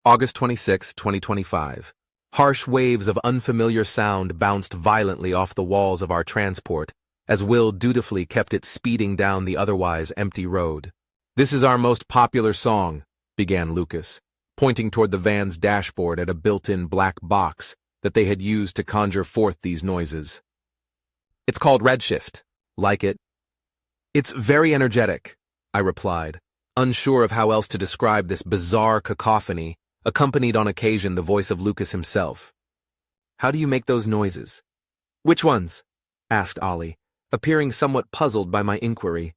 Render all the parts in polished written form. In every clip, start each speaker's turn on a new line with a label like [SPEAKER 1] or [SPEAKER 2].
[SPEAKER 1] August 26, 2025. Harsh waves of unfamiliar sound bounced violently off the walls of our transport, as Will dutifully kept it speeding down the otherwise empty road. "This is our most popular song," began Lucas, pointing toward the van's dashboard at a built-in black box that they had used to conjure forth these noises. "It's called Redshift. Like it?" "It's very energetic," I replied, unsure of how else to describe this bizarre cacophony, accompanied on occasion the voice of Lucas himself. "How do you make those noises?" "Which ones?" asked Ollie, appearing somewhat puzzled by my inquiry.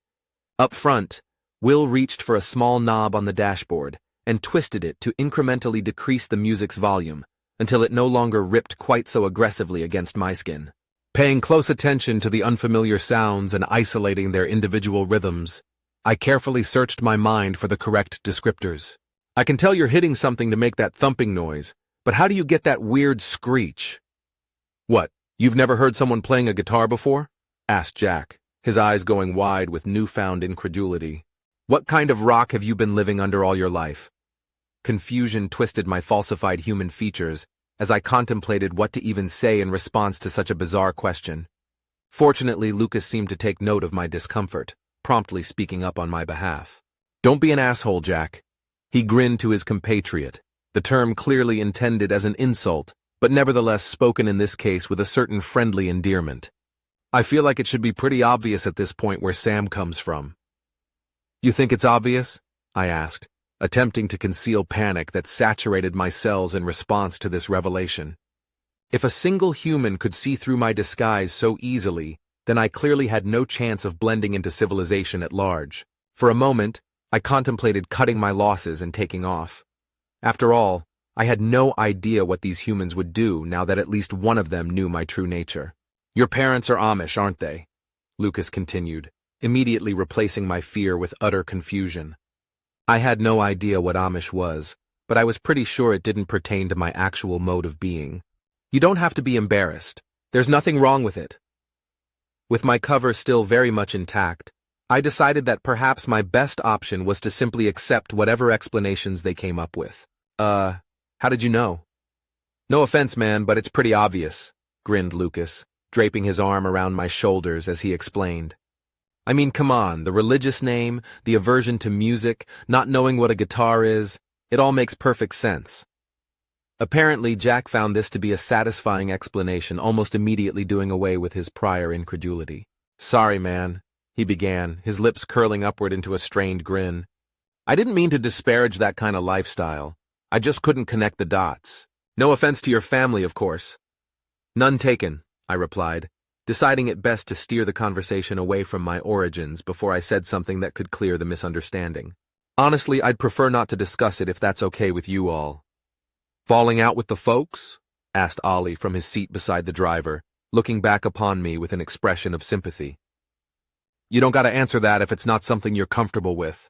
[SPEAKER 1] Up front, Will reached for a small knob on the dashboard and twisted it to incrementally decrease the music's volume until it no longer ripped quite so aggressively against my skin. Paying close attention to the unfamiliar sounds and isolating their individual rhythms, I carefully searched my mind for the correct descriptors. "I can tell you're hitting something to make that thumping noise, but how do you get that weird screech?" "What, you've never heard someone playing a guitar before?" asked Jack, his eyes going wide with newfound incredulity. "What kind of rock have you been living under all your life?" Confusion twisted my falsified human features as I contemplated what to even say in response to such a bizarre question. Fortunately, Lucas seemed to take note of my discomfort, promptly speaking up on my behalf. "Don't be an asshole, Jack." He grinned to his compatriot, the term clearly intended as an insult, but nevertheless spoken in this case with a certain friendly endearment. "I feel like it should be pretty obvious at this point where Sam comes from." "You think it's obvious?" I asked, attempting to conceal panic that saturated my cells in response to this revelation. If a single human could see through my disguise so easily, then I clearly had no chance of blending into civilization at large. For a moment, I contemplated cutting my losses and taking off. After all, I had no idea what these humans would do now that at least one of them knew my true nature. "Your parents are Amish, aren't they?" Lucas continued, immediately replacing my fear with utter confusion. I had no idea what Amish was, but I was pretty sure it didn't pertain to my actual mode of being. "You don't have to be embarrassed. There's nothing wrong with it." With my cover still very much intact, I decided that perhaps my best option was to simply accept whatever explanations they came up with. How did you know?" "No offense, man, but it's pretty obvious," grinned Lucas, draping his arm around my shoulders as he explained. "I mean, come on, the religious name, the aversion to music, not knowing what a guitar is, it all makes perfect sense." Apparently, Jack found this to be a satisfying explanation, almost immediately doing away with his prior incredulity. "Sorry, man," he began, his lips curling upward into a strained grin. "I didn't mean to disparage that kind of lifestyle. I just couldn't connect the dots. No offense to your family, of course." "None taken," I replied, deciding it best to steer the conversation away from my origins before I said something that could clear the misunderstanding. "Honestly, I'd prefer not to discuss it if that's okay with you all." "Falling out with the folks?" asked Ollie from his seat beside the driver, looking back upon me with an expression of sympathy. "You don't gotta answer that if it's not something you're comfortable with."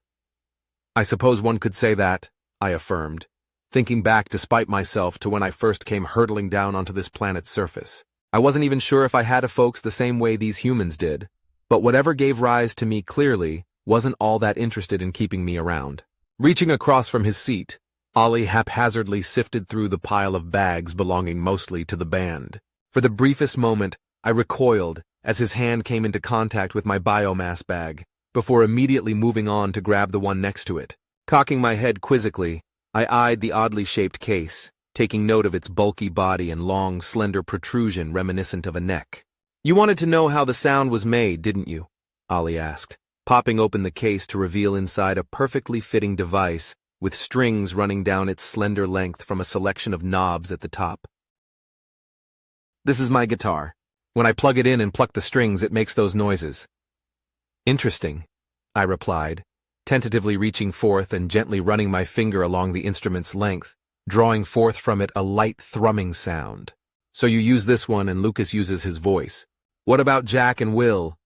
[SPEAKER 1] "I suppose one could say that," I affirmed, thinking back despite myself to when I first came hurtling down onto this planet's surface. I wasn't even sure if I had a folks the same way these humans did, but whatever gave rise to me clearly wasn't all that interested in keeping me around. Reaching across from his seat, Ollie haphazardly sifted through the pile of bags belonging mostly to the band. For the briefest moment, I recoiled as his hand came into contact with my biomass bag, before immediately moving on to grab the one next to it. Cocking my head quizzically, I eyed the oddly shaped case, taking note of its bulky body and long, slender protrusion reminiscent of a neck. "You wanted to know how the sound was made, didn't you?" Ollie asked, popping open the case to reveal inside a perfectly fitting device with strings running down its slender length from a selection of knobs at the top. "This is my guitar. When I plug it in and pluck the strings, it makes those noises." "Interesting," I replied, tentatively reaching forth and gently running my finger along the instrument's length, drawing forth from it a light thrumming sound. "So you use this one and Lucas uses his voice. What about Jack and Will?"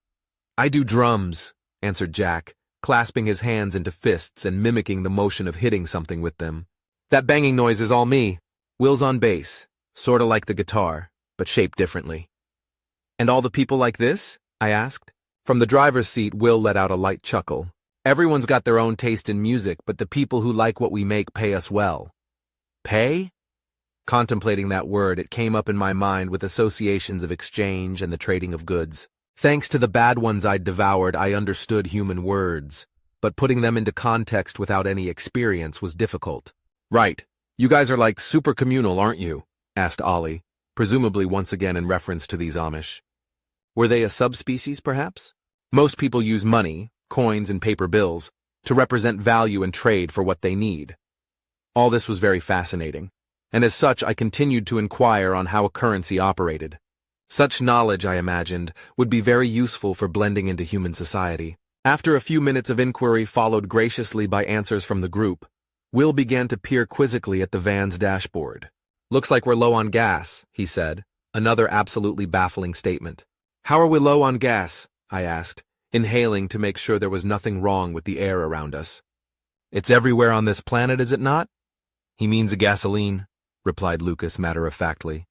[SPEAKER 1] "I do drums," answered Jack, clasping his hands into fists and mimicking the motion of hitting something with them. "That banging noise is all me. Will's on bass, sorta like the guitar, but shaped differently." "And all the people like this?" I asked. From the driver's seat, Will let out a light chuckle. "Everyone's got their own taste in music, but the people who like what we make pay us well." Pay? Contemplating that word, it came up in my mind with associations of exchange and the trading of goods. Thanks to the bad ones I'd devoured, I understood human words, but putting them into context without any experience was difficult. Right. You guys are like super communal, aren't you? Asked Ollie, presumably once again in reference to these Amish. Were they a subspecies, perhaps? Most people use money, coins and paper bills, to represent value and trade for what they need. All this was very fascinating, and as such I continued to inquire on how a currency operated. Such knowledge, I imagined, would be very useful for blending into human society. After a few minutes of inquiry followed graciously by answers from the group, Will began to peer quizzically at the van's dashboard. Looks like we're low on gas, he said, another absolutely baffling statement. How are we low on gas? I asked, inhaling to make sure there was nothing wrong with the air around us. It's everywhere on this planet, is it not? He means a gasoline, replied Lucas matter-of-factly.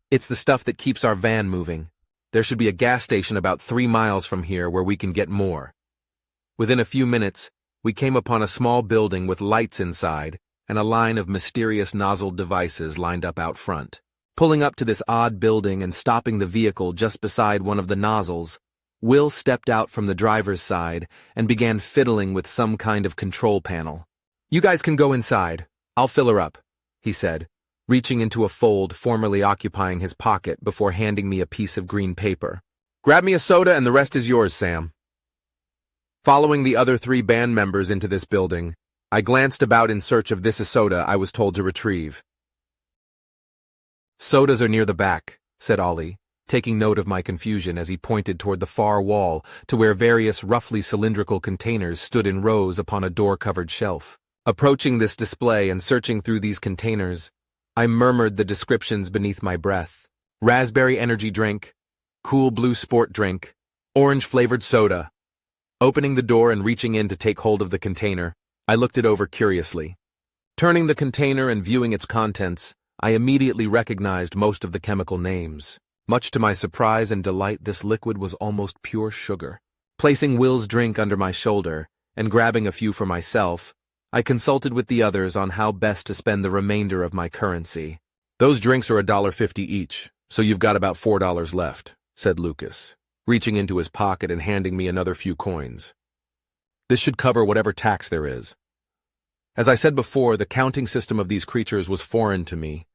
[SPEAKER 1] It's the stuff that keeps our van moving. There should be a gas station about 3 miles from here where we can get more. Within a few minutes, we came upon a small building with lights inside and a line of mysterious nozzled devices lined up out front. Pulling up to this odd building and stopping the vehicle just beside one of the nozzles, Will stepped out from the driver's side and began fiddling with some kind of control panel. You guys can go inside. I'll fill her up, he said, reaching into a fold formerly occupying his pocket before handing me a piece of green paper. Grab me a soda and the rest is yours, Sam. Following the other 3 band members into this building, I glanced about in search of this soda I was told to retrieve. Sodas are near the back, said Ollie, taking note of my confusion as he pointed toward the far wall to where various roughly cylindrical containers stood in rows upon a door-covered shelf. Approaching this display and searching through these containers, I murmured the descriptions beneath my breath. Raspberry energy drink, cool blue sport drink, orange-flavored soda. Opening the door and reaching in to take hold of the container, I looked it over curiously. Turning the container and viewing its contents, I immediately recognized most of the chemical names. Much to my surprise and delight, this liquid was almost pure sugar. Placing Will's drink under my shoulder and grabbing a few for myself, I consulted with the others on how best to spend the remainder of my currency. Those drinks are $1.50 each, so you've got about $4 left, said Lucas, reaching into his pocket and handing me another few coins. This should cover whatever tax there is. As I said before, the counting system of these creatures was foreign to me.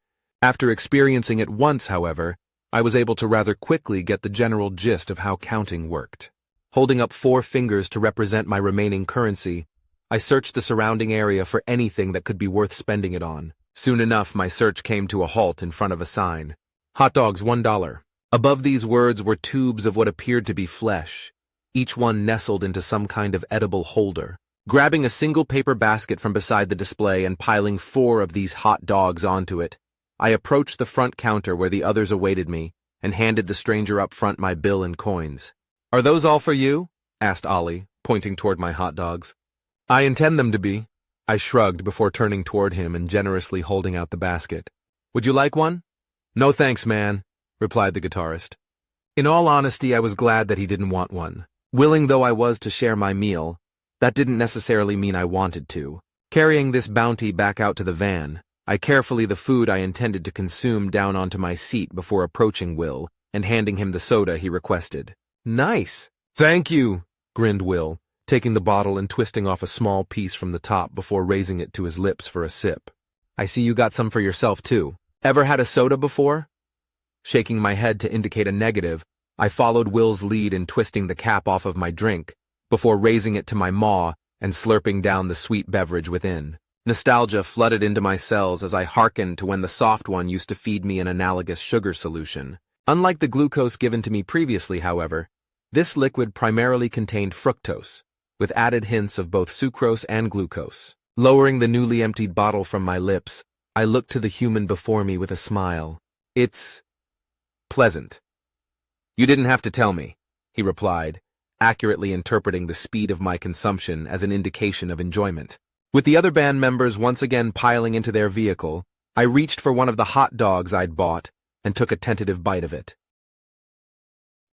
[SPEAKER 1] After experiencing it once, however, I was able to rather quickly get the general gist of how counting worked. Holding up 4 fingers to represent my remaining currency, I searched the surrounding area for anything that could be worth spending it on. Soon enough, my search came to a halt in front of a sign. Hot dogs, $1. Above these words were tubes of what appeared to be flesh, each one nestled into some kind of edible holder. Grabbing a single paper basket from beside the display and piling 4 of these hot dogs onto it, I approached the front counter where the others awaited me and handed the stranger up front my bill and coins. Are those all for you? Asked Ollie, pointing toward my hot dogs. I intend them to be. I shrugged before turning toward him and generously holding out the basket. Would you like one? No thanks, man, replied the guitarist. In all honesty, I was glad that he didn't want one. Willing though I was to share my meal, that didn't necessarily mean I wanted to. Carrying this bounty back out to the van, I carefully the food I intended to consume down onto my seat before approaching Will and handing him the soda he requested. Nice. Thank you, grinned Will, taking the bottle and twisting off a small piece from the top before raising it to his lips for a sip. I see you got some for yourself too. Ever had a soda before? Shaking my head to indicate a negative, I followed Will's lead in twisting the cap off of my drink, before raising it to my maw and slurping down the sweet beverage within. Nostalgia flooded into my cells as I hearkened to when the soft one used to feed me an analogous sugar solution. Unlike the glucose given to me previously, however, this liquid primarily contained fructose, with added hints of both sucrose and glucose. Lowering the newly emptied bottle from my lips, I looked to the human before me with a smile. It's pleasant. You didn't have to tell me, he replied, accurately interpreting the speed of my consumption as an indication of enjoyment. With the other band members once again piling into their vehicle, I reached for one of the hot dogs I'd bought and took a tentative bite of it.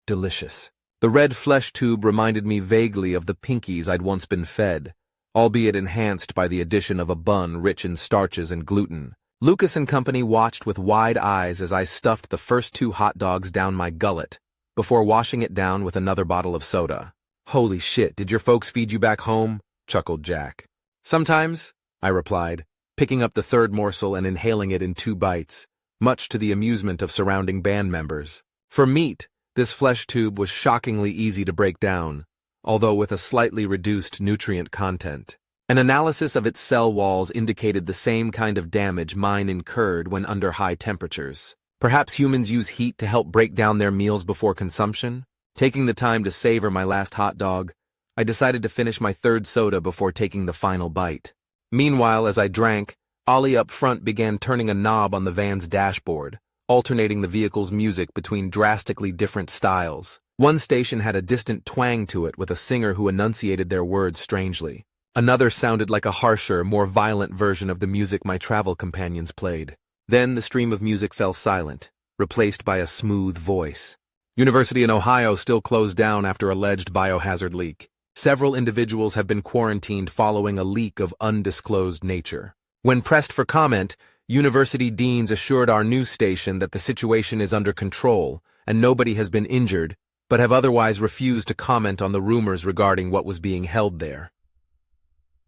[SPEAKER 1] Delicious. The red flesh tube reminded me vaguely of the pinkies I'd once been fed, albeit enhanced by the addition of a bun rich in starches and gluten. Lucas and company watched with wide eyes as I stuffed the first 2 hot dogs down my gullet, before washing it down with another bottle of soda. "Holy shit, did your folks feed you back home?" chuckled Jack. "Sometimes," I replied, picking up the 3rd morsel and inhaling it in 2 bites, much to the amusement of surrounding band members. For meat, this flesh tube was shockingly easy to break down, although with a slightly reduced nutrient content. An analysis of its cell walls indicated the same kind of damage mine incurred when under high temperatures. Perhaps humans use heat to help break down their meals before consumption? Taking the time to savor my last hot dog, I decided to finish my 3rd soda before taking the final bite. Meanwhile, as I drank, Ollie up front began turning a knob on the van's dashboard, alternating the vehicle's music between drastically different styles. One station had a distant twang to it with a singer who enunciated their words strangely. Another sounded like a harsher, more violent version of the music my travel companions played. Then the stream of music fell silent, replaced by a smooth voice. University in Ohio still closed down after alleged biohazard leak. Several individuals have been quarantined following a leak of undisclosed nature. When pressed for comment, university deans assured our news station that the situation is under control and nobody has been injured, but have otherwise refused to comment on the rumors regarding what was being held there.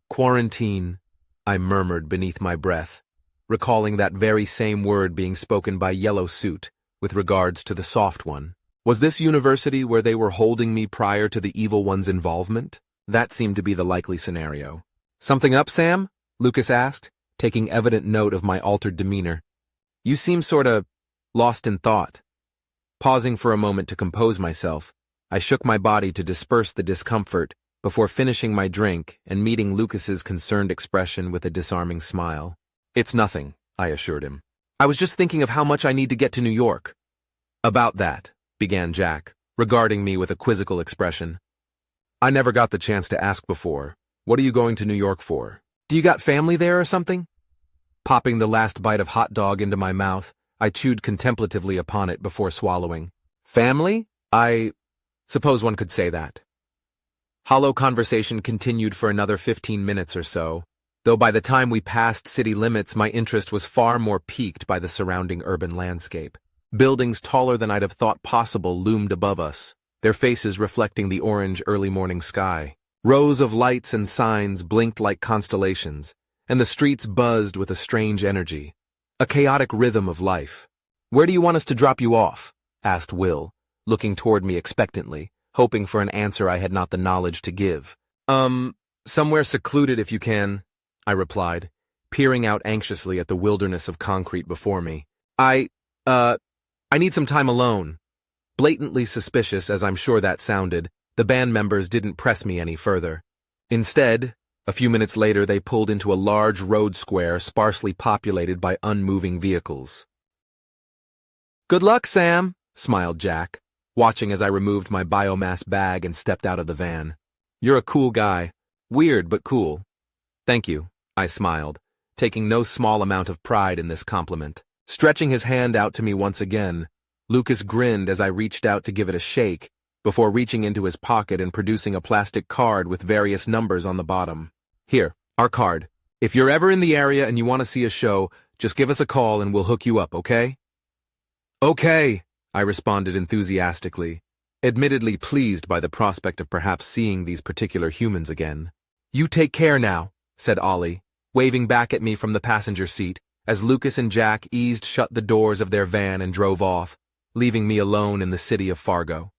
[SPEAKER 1] "Quarantine," I murmured beneath my breath, recalling that very same word being spoken by Yellow Suit with regards to the soft one. Was this university where they were holding me prior to the evil one's involvement? That seemed to be the likely scenario. "Something up, Sam?" Lucas asked, taking evident note of my altered demeanor. "You seem sorta lost in thought." Pausing for a moment to compose myself, I shook my body to disperse the discomfort before finishing my drink and meeting Lucas's concerned expression with a disarming smile. "It's nothing," I assured him. "I was just thinking of how much I need to get to New York." "About that," began Jack, regarding me with a quizzical expression. "I never got the chance to ask before. What are you going to New York for? Do you got family there or something?" Popping the last bite of hot dog into my mouth, I chewed contemplatively upon it before swallowing. "Family? I suppose one could say that." Hollow conversation continued for another 15 minutes or so, though by the time we passed city limits my interest was far more piqued by the surrounding urban landscape. Buildings taller than I'd have thought possible loomed above us, their faces reflecting the orange early morning sky. Rows of lights and signs blinked like constellations, and the streets buzzed with a strange energy, a chaotic rhythm of life. "Where do you want us to drop you off?" asked Will, looking toward me expectantly, hoping for an answer I had not the knowledge to give. Somewhere secluded if you can," I replied, peering out anxiously at the wilderness of concrete before me. I need some time alone." Blatantly suspicious as I'm sure that sounded, the band members didn't press me any further. Instead, a few minutes later they pulled into a large road square sparsely populated by unmoving vehicles. "Good luck, Sam," smiled Jack, watching as I removed my biomass bag and stepped out of the van. "You're a cool guy. Weird, but cool." "Thank you," I smiled, taking no small amount of pride in this compliment. Stretching his hand out to me once again, Lucas grinned as I reached out to give it a shake, before reaching into his pocket and producing a plastic card with various numbers on the bottom. "Here, our card. If you're ever in the area and you want to see a show, just give us a call and we'll hook you up, okay?" "Okay," I responded enthusiastically, admittedly pleased by the prospect of perhaps seeing these particular humans again. "You take care now," said Ollie, waving back at me from the passenger seat, as Lucas and Jack eased shut the doors of their van and drove off, leaving me alone in the city of Fargo.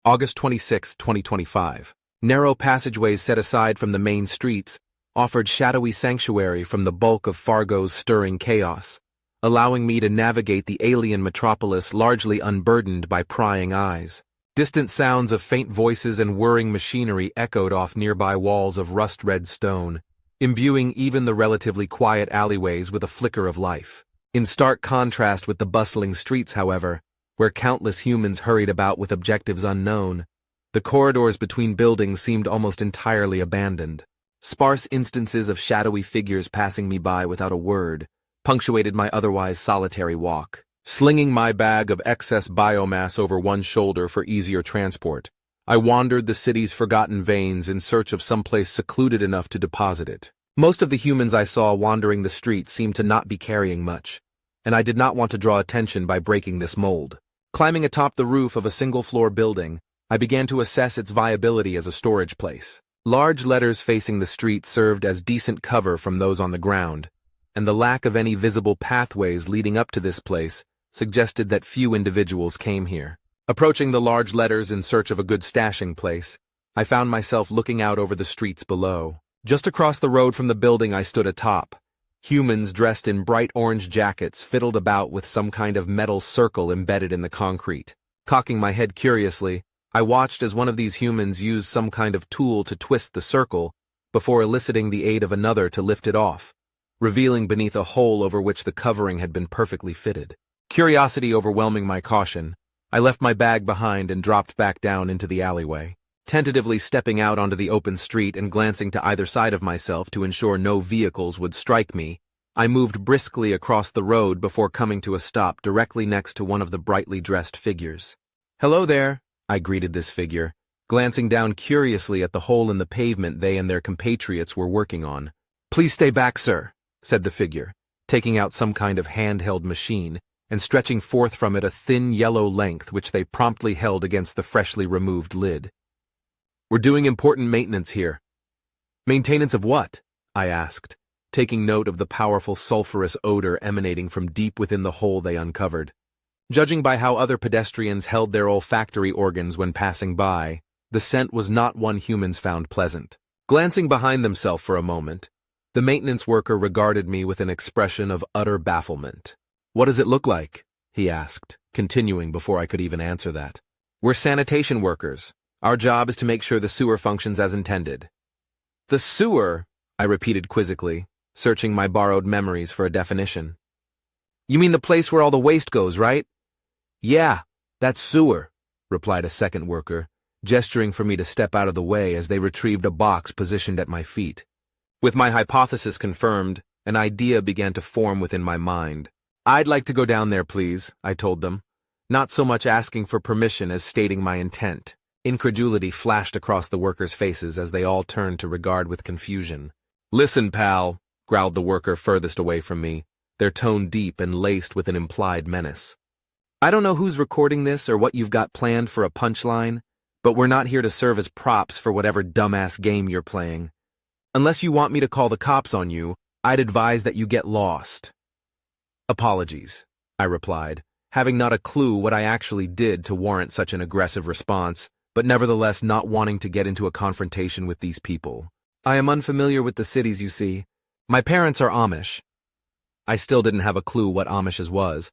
[SPEAKER 1] August 26, 2025. Narrow passageways set aside from the main streets offered shadowy sanctuary from the bulk of Fargo's stirring chaos, allowing me to navigate the alien metropolis largely unburdened by prying eyes. Distant sounds of faint voices and whirring machinery echoed off nearby walls of rust-red stone, imbuing even the relatively quiet alleyways with a flicker of life. In stark contrast with the bustling streets, however, where countless humans hurried about with objectives unknown, the corridors between buildings seemed almost entirely abandoned. Sparse instances of shadowy figures passing me by without a word punctuated my otherwise solitary walk. Slinging my bag of excess biomass over one shoulder for easier transport, I wandered the city's forgotten veins in search of someplace secluded enough to deposit it. Most of the humans I saw wandering the streets seemed to not be carrying much, and I did not want to draw attention by breaking this mold. Climbing atop the roof of a single-floor building, I began to assess its viability as a storage place. Large letters facing the street served as decent cover from those on the ground, and the lack of any visible pathways leading up to this place suggested that few individuals came here. Approaching the large letters in search of a good stashing place, I found myself looking out over the streets below. Just across the road from the building I stood atop. Humans dressed in bright orange jackets fiddled about with some kind of metal circle embedded in the concrete. Cocking my head curiously, I watched as one of these humans used some kind of tool to twist the circle before eliciting the aid of another to lift it off, revealing beneath a hole over which the covering had been perfectly fitted. Curiosity overwhelming my caution, I left my bag behind and dropped back down into the alleyway. Tentatively stepping out onto the open street and glancing to either side of myself to ensure no vehicles would strike me, I moved briskly across the road before coming to a stop directly next to one of the brightly dressed figures. "Hello there," I greeted this figure, glancing down curiously at the hole in the pavement they and their compatriots were working on. "Please stay back, sir," said the figure, taking out some kind of handheld machine and stretching forth from it a thin yellow length which they promptly held against the freshly removed lid. "We're doing important maintenance here." "Maintenance of what?" I asked, taking note of the powerful sulfurous odor emanating from deep within the hole they uncovered. Judging by how other pedestrians held their olfactory organs when passing by, the scent was not one humans found pleasant. Glancing behind themselves for a moment, the maintenance worker regarded me with an expression of utter bafflement. "What does it look like?" he asked, continuing before I could even answer that. "We're sanitation workers. Our job is to make sure the sewer functions as intended." "The sewer?" I repeated quizzically, searching my borrowed memories for a definition. "You mean the place where all the waste goes, right?" "Yeah, that's sewer," replied a second worker, gesturing for me to step out of the way as they retrieved a box positioned at my feet. With my hypothesis confirmed, an idea began to form within my mind. "I'd like to go down there, please," I told them, not so much asking for permission as stating my intent. Incredulity flashed across the workers' faces as they all turned to regard with confusion. "Listen, pal," growled the worker furthest away from me, their tone deep and laced with an implied menace. "I don't know who's recording this or what you've got planned for a punchline, but we're not here to serve as props for whatever dumbass game you're playing. Unless you want me to call the cops on you, I'd advise that you get lost." "Apologies," I replied, having not a clue what I actually did to warrant such an aggressive response, but nevertheless not wanting to get into a confrontation with these people. "I am unfamiliar with the cities, you see. My parents are Amish." I still didn't have a clue what Amishes was,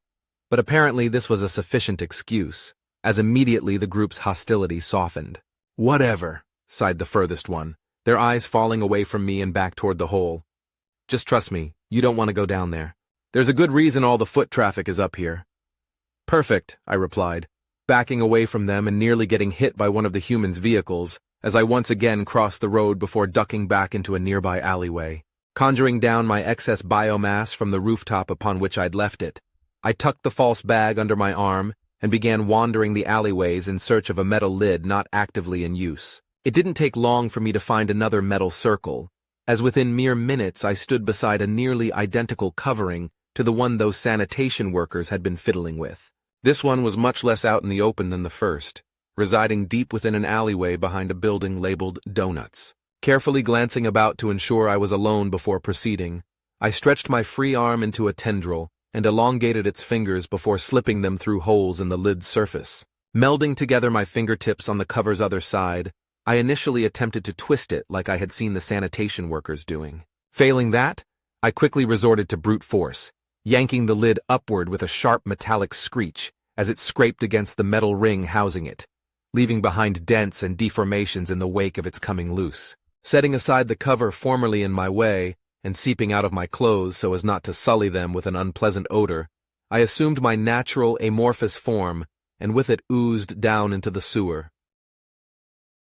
[SPEAKER 1] but apparently this was a sufficient excuse, as immediately the group's hostility softened. "Whatever," sighed the furthest one, their eyes falling away from me and back toward the hole. "Just trust me, you don't want to go down there. There's a good reason all the foot traffic is up here." "Perfect," I replied, backing away from them and nearly getting hit by one of the humans' vehicles, as I once again crossed the road before ducking back into a nearby alleyway. Conjuring down my excess biomass from the rooftop upon which I'd left it, I tucked the false bag under my arm and began wandering the alleyways in search of a metal lid not actively in use. It didn't take long for me to find another metal circle, as within mere minutes I stood beside a nearly identical covering to the one those sanitation workers had been fiddling with. This one was much less out in the open than the first, residing deep within an alleyway behind a building labeled Donuts. Carefully glancing about to ensure I was alone before proceeding, I stretched my free arm into a tendril and elongated its fingers before slipping them through holes in the lid's surface. Melding together my fingertips on the cover's other side, I initially attempted to twist it like I had seen the sanitation workers doing. Failing that, I quickly resorted to brute force, yanking the lid upward with a sharp metallic screech as it scraped against the metal ring housing it, leaving behind dents and deformations in the wake of its coming loose. Setting aside the cover formerly in my way and seeping out of my clothes so as not to sully them with an unpleasant odor, I assumed my natural amorphous form and with it oozed down into the sewer.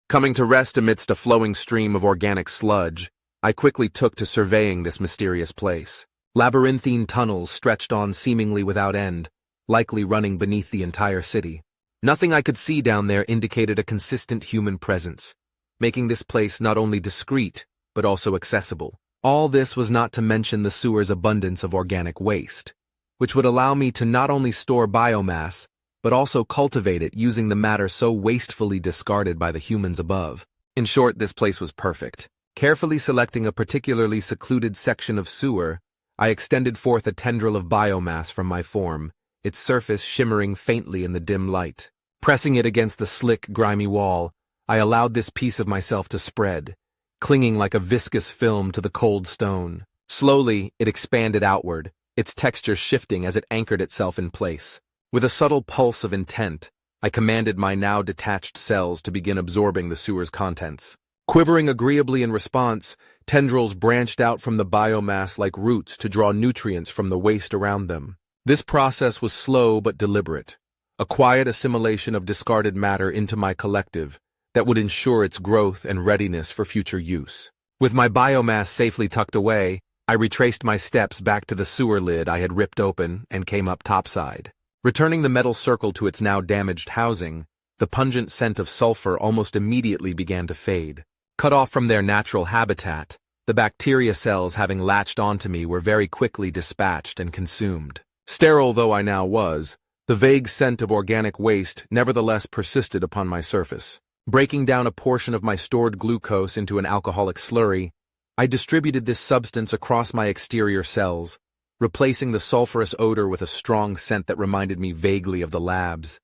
[SPEAKER 1] Coming to rest amidst a flowing stream of organic sludge, I quickly took to surveying this mysterious place. Labyrinthine tunnels stretched on seemingly without end, likely running beneath the entire city. Nothing I could see down there indicated a consistent human presence, making this place not only discreet, but also accessible. All this was not to mention the sewer's abundance of organic waste, which would allow me to not only store biomass, but also cultivate it using the matter so wastefully discarded by the humans above. In short, this place was perfect. Carefully selecting a particularly secluded section of sewer, I extended forth a tendril of biomass from my form, its surface shimmering faintly in the dim light. Pressing it against the slick, grimy wall, I allowed this piece of myself to spread, clinging like a viscous film to the cold stone. Slowly, it expanded outward, its texture shifting as it anchored itself in place. With a subtle pulse of intent, I commanded my now detached cells to begin absorbing the sewer's contents. Quivering agreeably in response, tendrils branched out from the biomass like roots to draw nutrients from the waste around them. This process was slow but deliberate, a quiet assimilation of discarded matter into my collective that would ensure its growth and readiness for future use. With my biomass safely tucked away, I retraced my steps back to the sewer lid I had ripped open and came up topside. Returning the metal circle to its now damaged housing, the pungent scent of sulfur almost immediately began to fade. Cut off from their natural habitat, the bacteria cells having latched onto me were very quickly dispatched and consumed. Sterile though I now was, the vague scent of organic waste nevertheless persisted upon my surface. Breaking down a portion of my stored glucose into an alcoholic slurry, I distributed this substance across my exterior cells, replacing the sulfurous odor with a strong scent that reminded me vaguely of the labs.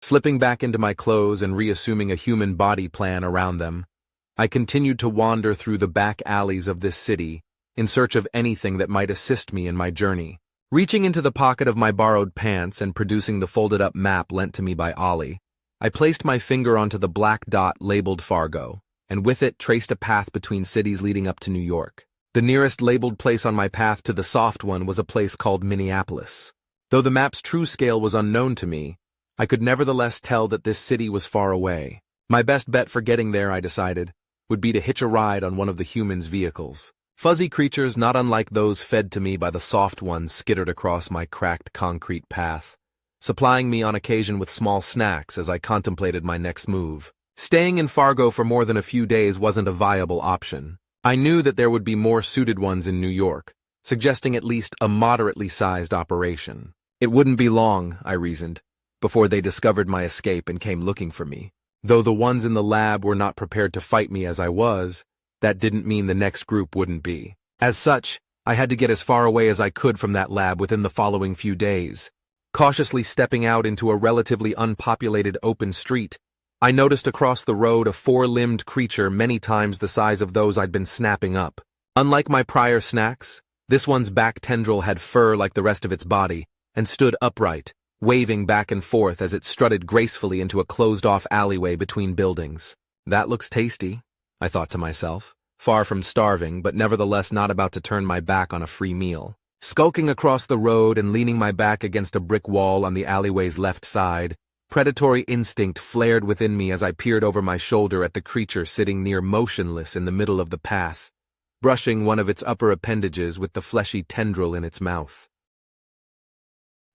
[SPEAKER 1] Slipping back into my clothes and reassuming a human body plan around them, I continued to wander through the back alleys of this city in search of anything that might assist me in my journey. Reaching into the pocket of my borrowed pants and producing the folded-up map lent to me by Ollie, I placed my finger onto the black dot labeled Fargo, and with it traced a path between cities leading up to New York. The nearest labeled place on my path to the soft one was a place called Minneapolis. Though the map's true scale was unknown to me, I could nevertheless tell that this city was far away. My best bet for getting there, I decided, would be to hitch a ride on one of the humans' vehicles. Fuzzy creatures not unlike those fed to me by the soft ones skittered across my cracked concrete path, supplying me on occasion with small snacks as I contemplated my next move. Staying in Fargo for more than a few days wasn't a viable option. I knew that there would be more suited ones in New York, suggesting at least a moderately sized operation. It wouldn't be long, I reasoned, before they discovered my escape and came looking for me. Though the ones in the lab were not prepared to fight me as I was, that didn't mean the next group wouldn't be. As such, I had to get as far away as I could from that lab within the following few days. Cautiously stepping out into a relatively unpopulated open street, I noticed across the road a four-limbed creature many times the size of those I'd been snapping up. Unlike my prior snacks, this one's back tendril had fur like the rest of its body, and stood upright, waving back and forth as it strutted gracefully into a closed-off alleyway between buildings. That looks tasty, I thought to myself, far from starving but nevertheless not about to turn my back on a free meal. Skulking across the road and leaning my back against a brick wall on the alleyway's left side, predatory instinct flared within me as I peered over my shoulder at the creature sitting near motionless in the middle of the path, brushing one of its upper appendages with the fleshy tendril in its mouth.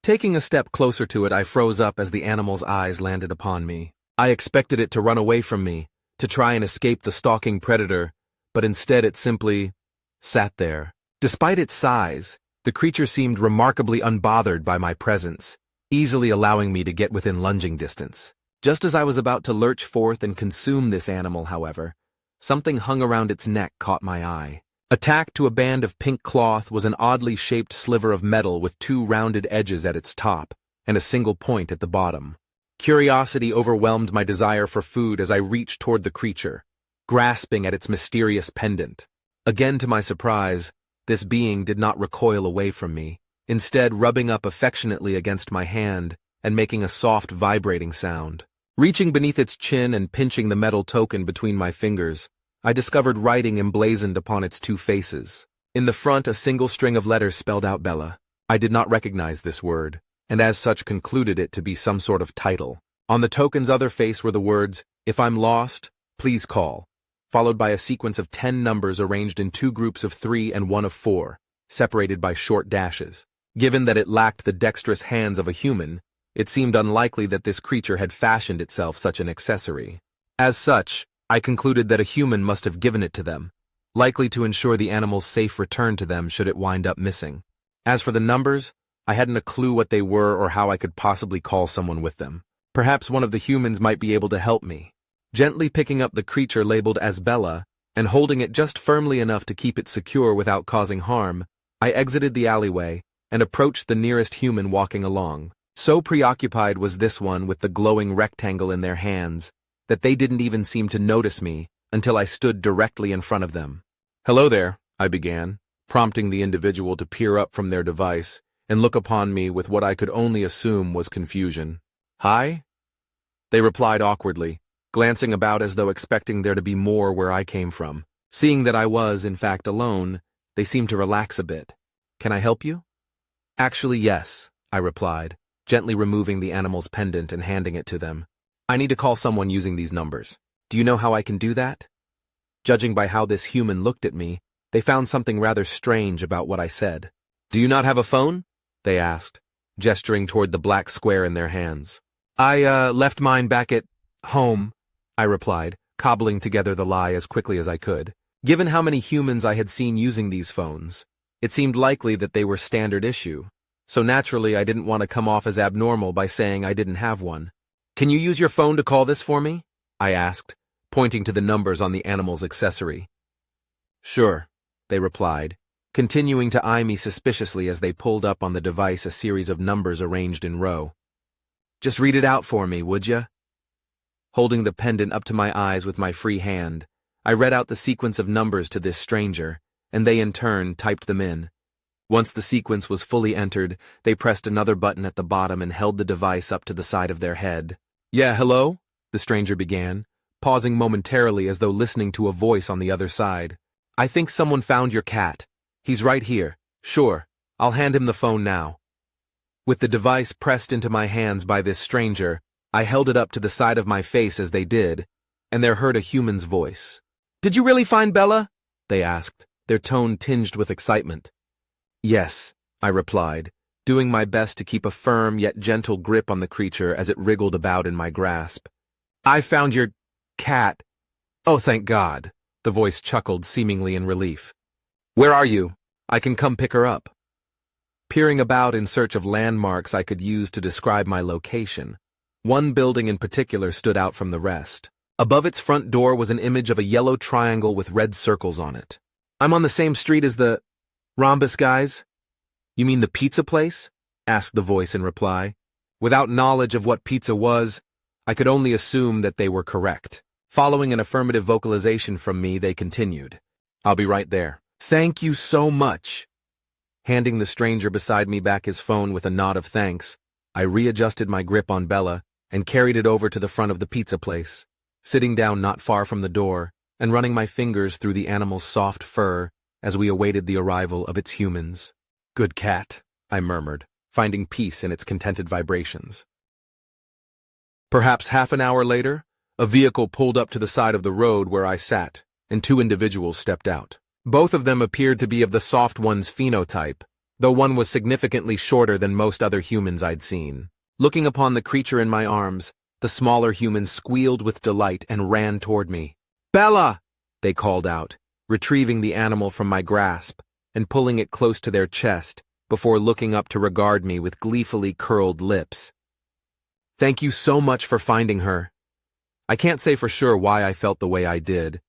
[SPEAKER 1] Taking a step closer to it, I froze up as the animal's eyes landed upon me. I expected it to run away from me, to try and escape the stalking predator, but instead it simply sat there. Despite its size, the creature seemed remarkably unbothered by my presence, easily allowing me to get within lunging distance. Just as I was about to lurch forth and consume this animal, however, something hung around its neck caught my eye. Attached to a band of pink cloth was an oddly shaped sliver of metal with two rounded edges at its top and a single point at the bottom. Curiosity overwhelmed my desire for food as I reached toward the creature, grasping at its mysterious pendant. Again to my surprise, this being did not recoil away from me, instead rubbing up affectionately against my hand and making a soft vibrating sound. Reaching beneath its chin and pinching the metal token between my fingers, I discovered writing emblazoned upon its two faces. In the front, a single string of letters spelled out Bella. I did not recognize this word, and as such concluded it to be some sort of title. On the token's other face were the words, "If I'm lost, please call," followed by a sequence of 10 numbers arranged in 2 groups of 3 and 1 of 4, separated by short dashes. Given that it lacked the dexterous hands of a human, it seemed unlikely that this creature had fashioned itself such an accessory. As such, I concluded that a human must have given it to them, likely to ensure the animal's safe return to them should it wind up missing. As for the numbers, I hadn't a clue what they were or how I could possibly call someone with them. Perhaps one of the humans might be able to help me. Gently picking up the creature labeled as Bella, and holding it just firmly enough to keep it secure without causing harm, I exited the alleyway and approached the nearest human walking along. So preoccupied was this one with the glowing rectangle in their hands that they didn't even seem to notice me until I stood directly in front of them. "Hello there," I began, prompting the individual to peer up from their device and look upon me with what I could only assume was confusion. "Hi?" They replied awkwardly, glancing about as though expecting there to be more where I came from. Seeing that I was, in fact, alone, they seemed to relax a bit. "Can I help you?" "Actually, yes," I replied, gently removing the animal's pendant and handing it to them. "I need to call someone using these numbers. Do you know how I can do that?" Judging by how this human looked at me, they found something rather strange about what I said. "Do you not have a phone?" they asked, gesturing toward the black square in their hands. I left mine back at home," I replied, cobbling together the lie as quickly as I could. Given how many humans I had seen using these phones, it seemed likely that they were standard issue, so naturally I didn't want to come off as abnormal by saying I didn't have one. "Can you use your phone to call this for me?" I asked, pointing to the numbers on the animal's accessory. "Sure," they replied, continuing to eye me suspiciously as they pulled up on the device a series of numbers arranged in row. "Just read it out for me, would ya?" Holding the pendant up to my eyes with my free hand, I read out the sequence of numbers to this stranger, and they in turn typed them in. Once the sequence was fully entered, they pressed another button at the bottom and held the device up to the side of their head. "Yeah, hello?" the stranger began, pausing momentarily as though listening to a voice on the other side. "I think someone found your cat. He's right here. Sure, I'll hand him the phone now." With the device pressed into my hands by this stranger, I held it up to the side of my face as they did, and there heard a human's voice. "Did you really find Bella?" they asked, their tone tinged with excitement. "Yes," I replied, doing my best to keep a firm yet gentle grip on the creature as it wriggled about in my grasp. "I found your cat." "Oh, thank God," the voice chuckled, seemingly in relief. "Where are you? I can come pick her up." Peering about in search of landmarks I could use to describe my location, one building in particular stood out from the rest. Above its front door was an image of a yellow triangle with red circles on it. "I'm on the same street as the rhombus guys." "You mean the pizza place?" asked the voice in reply. Without knowledge of what pizza was, I could only assume that they were correct. Following an affirmative vocalization from me, they continued. "I'll be right there." "Thank you so much." Handing the stranger beside me back his phone with a nod of thanks, I readjusted my grip on Bella and carried it over to the front of the pizza place. Sitting down not far from the door and running my fingers through the animal's soft fur as we awaited the arrival of its humans. "Good cat," I murmured, finding peace in its contented vibrations. Perhaps half an hour later, a vehicle pulled up to the side of the road where I sat, and two individuals stepped out. Both of them appeared to be of the soft one's phenotype, though one was significantly shorter than most other humans I'd seen. Looking upon the creature in my arms, the smaller human squealed with delight and ran toward me. "Bella!" they called out, retrieving the animal from my grasp and pulling it close to their chest before looking up to regard me with gleefully curled lips. "Thank you so much for finding her." I can't say for sure why I felt the way I did,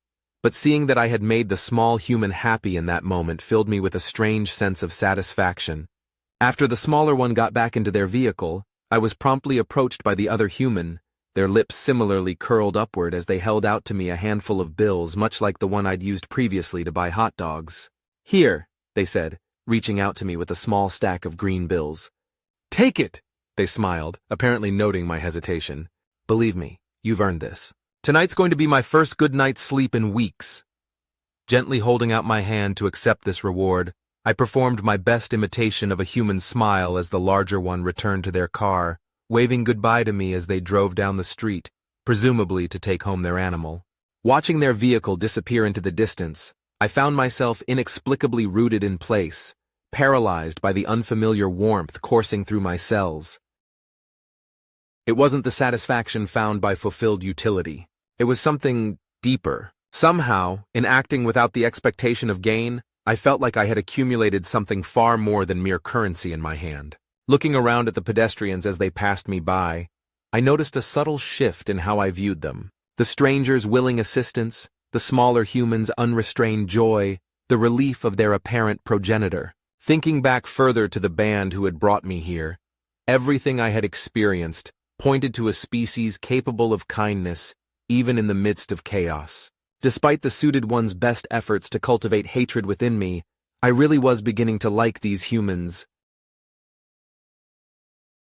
[SPEAKER 1] but seeing that I had made the small human happy in that moment filled me with a strange sense of satisfaction. After the smaller one got back into their vehicle, I was promptly approached by the other human, their lips similarly curled upward as they held out to me a handful of bills much like the one I'd used previously to buy hot dogs. "Here," they said, reaching out to me with a small stack of green bills. "Take it," they smiled, apparently noting my hesitation. "Believe me, you've earned this. Tonight's going to be my first good night's sleep in weeks." Gently holding out my hand to accept this reward, I performed my best imitation of a human smile as the larger one returned to their car, waving goodbye to me as they drove down the street, presumably to take home their animal. Watching their vehicle disappear into the distance, I found myself inexplicably rooted in place, paralyzed by the unfamiliar warmth coursing through my cells. It wasn't the satisfaction found by fulfilled utility. It was something deeper, Somehow, in acting without the expectation of gain, I felt like I had accumulated something far more than mere currency in my hand. Looking around at the pedestrians as they passed me by, I noticed a subtle shift in how I viewed them. The strangers' willing assistance, the smaller humans' unrestrained joy, the relief of their apparent progenitor. Thinking back further to the band who had brought me here, everything I had experienced pointed to a species capable of kindness even in the midst of chaos. Despite the suited one's best efforts to cultivate hatred within me, I really was beginning to like these humans,